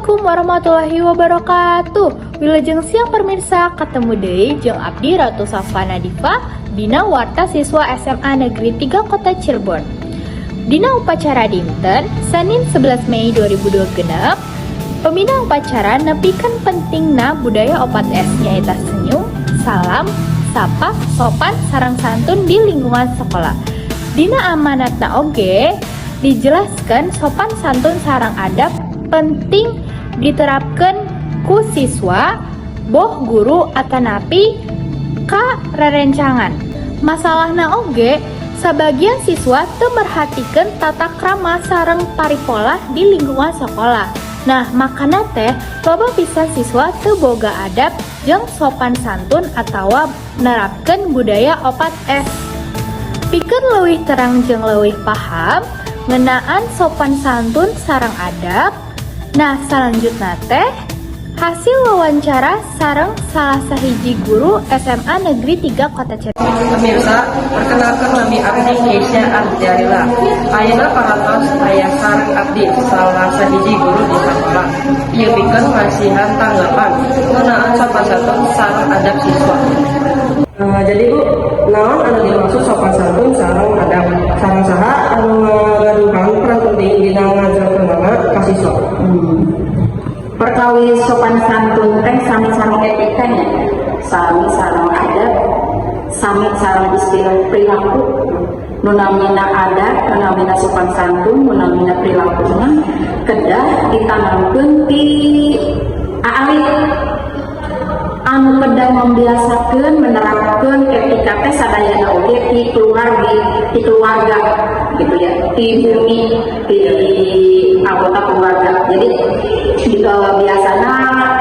Assalamualaikum warahmatullahi wabarakatuh. Wilujeng siang pemirsa, ketemu deui jeung abdi Ratu Safa Nadifa dina warta siswa SMA Negeri 3 Kota Cirebon. Dina upacara dinten Senin 11 Mei 2026, pembina upacara nepikeun pentingna budaya opat es nyaeta senyum, salam, sapa, sopan, sareng santun di lingkungan sekolah. Dina amanatna oge dijelaskan sopan santun sareng adab penting diterapkan ku siswa, boh guru atanapi ka rerencangan. Masalahna oge sabagian siswa teu merhatikeun tata krama sareng paripola di lingkungan sekolah. Nah, makana teh loba pisan siswa teu boga adab jeung sopan santun atawa nerapkeun budaya opat es. Pikeun leuwih terang jeung leuwih paham ngeunaan sopan santun sareng adab. Nah, selanjutnya teh hasil wawancara sareng salah sahiji guru SMA Negeri 3 Kota Cirebon. Pemirsa, perkenalkan nami abdi Keisha Arjarila. Ayeuna parantos aya sareng abdi salah sahiji guru di sekolah. Ieu pikeun masihan tanggapan ngeunaan sopan santun sareng adab siswa. Jadi Bu, naon anu dimaksud sopan santun sareng adab? Sareng saha anu ngagaduhan peran penting dina ngajarkeunana ka siswa? Perkawis sopan santun teh sami sareng etikanya, sami sareng adab, sami sareng istilah perilaku. Nu namina adab, nu namina sopan santun, nu namina perilakunya kedah ditanamkeun ti aalih anu kedah membiasakeun menerapkeun etika teh sadayana oge ti keluarga gitu ya, di bumi, di anggota keluarga. Jadi biasanya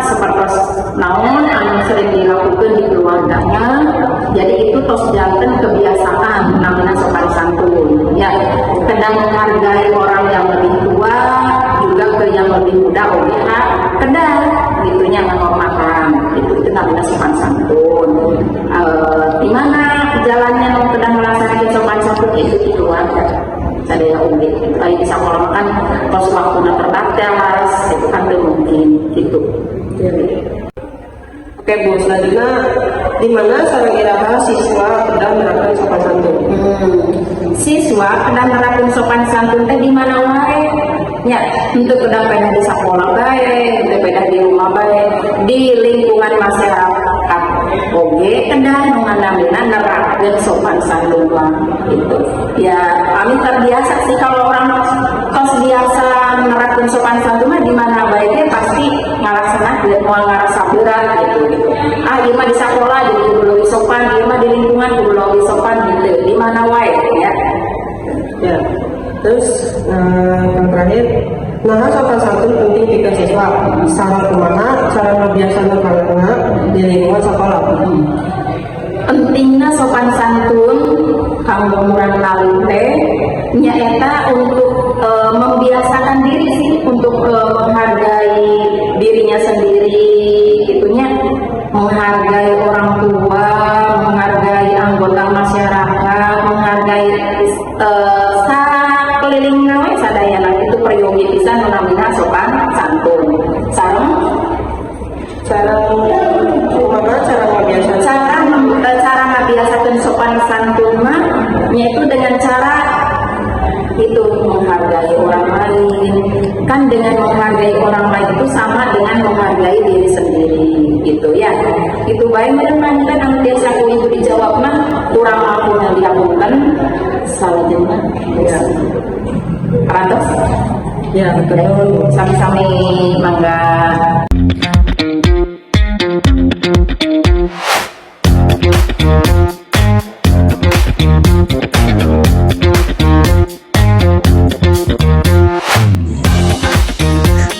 seperti naon anu sering dilakukan di keluarganya, jadi itu tos janten kebiasaan namanya sopan santun ya, kedah menghargai orang yang lebih tua juga ke yang lebih muda oke kedah gitunya menghormatkan itu namanya sopan santun. Di mana jalannya yang kedah melaksanakan sopan santun itu di keluarga. Sadaya oge lain di sekolah kan pos waktunya terbatas itu kan mungkin gitu. Oke Bu, selanjutnya di mana sareng iraha siswa kedah menerapkan sopan santun? Siswa kedah menerapkan sopan santun teh di mana wae? Ya, untuk kedah pedah di sekolah bae, untuk pedah di rumah bae, di lingkungan masyarakat oge kedah menganamina nerapkeun sopan santun lah gitu. Ya, kami terbiasa sih kalau orang kos biasa menerapkan sopan santun mah di mana baiknya pasti ngalaksanakeun moal ngarasa berat gitu. Ieu mah di sekolah jadi kudu leuwih sopan, ieu mah di lingkungan kudu leuwih sopan gitu. Di mana wae ya. Ya. Terus yang terakhir, nah sopan santun penting pikeun siswa. Sareng kumaha cara ngabiasakeun kalangan di lingkungan sekolah? Pentingnya sopan santun kanggo murang kali teh nyaeta untuk membiasakan diri sih untuk menghargai dirinya sendiri gitunya, menghargai orang tua, menghargai anggota masyarakat, menghargai sakeliling we sadayana itu prayogi pisan namina sopan santun. Sareng Kumaha cara ngabiasakeun? Cara ngabiasakeun sopan santun mah yaitu dengan cara itu menghargai orang lain. Kan dengan menghargai orang lain itu sama dengan menghargai diri sendiri gitu ya. Itu baik merenang kan anu biasa ku ibu dijawab mah kurang mampu dilakukan salah jenah. Ya. Rantos? Ya, betul. Sami-sami mangga.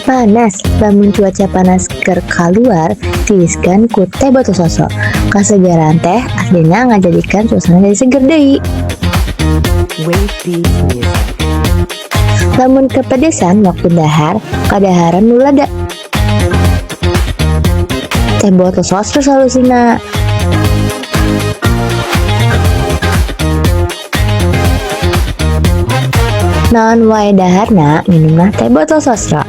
Panas, lamun cuaca panas keur kaluar, tiriskan ku teh batu sosok. Kasegaran teh aslina ngajadikan suasana jadi seger deui. Lamun kepedesan waktu dahar, kadaharan nu lada. Teh batu sosok solusina. Naon wae daharna minumna teh botol sosro.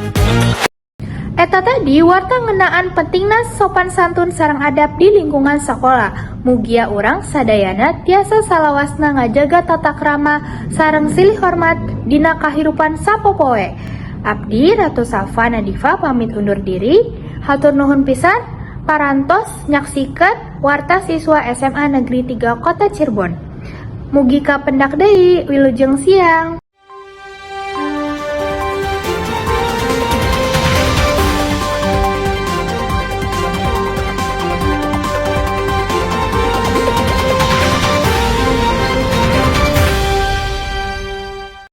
Eta tadi warta ngenaan pentingna sopan santun sareng adab di lingkungan sekolah. Mugia urang sadayana tiasa salawasna ngajaga tata krama sareng silih hormat dina kahirupan sapopoe. Abdi Ratu Safa Nadifa pamit undur diri. Hatur nuhun pisan parantos nyaksikeun warta siswa SMA Negeri 3 Kota Cirebon. Mugi kapendak deui wilujeng siang.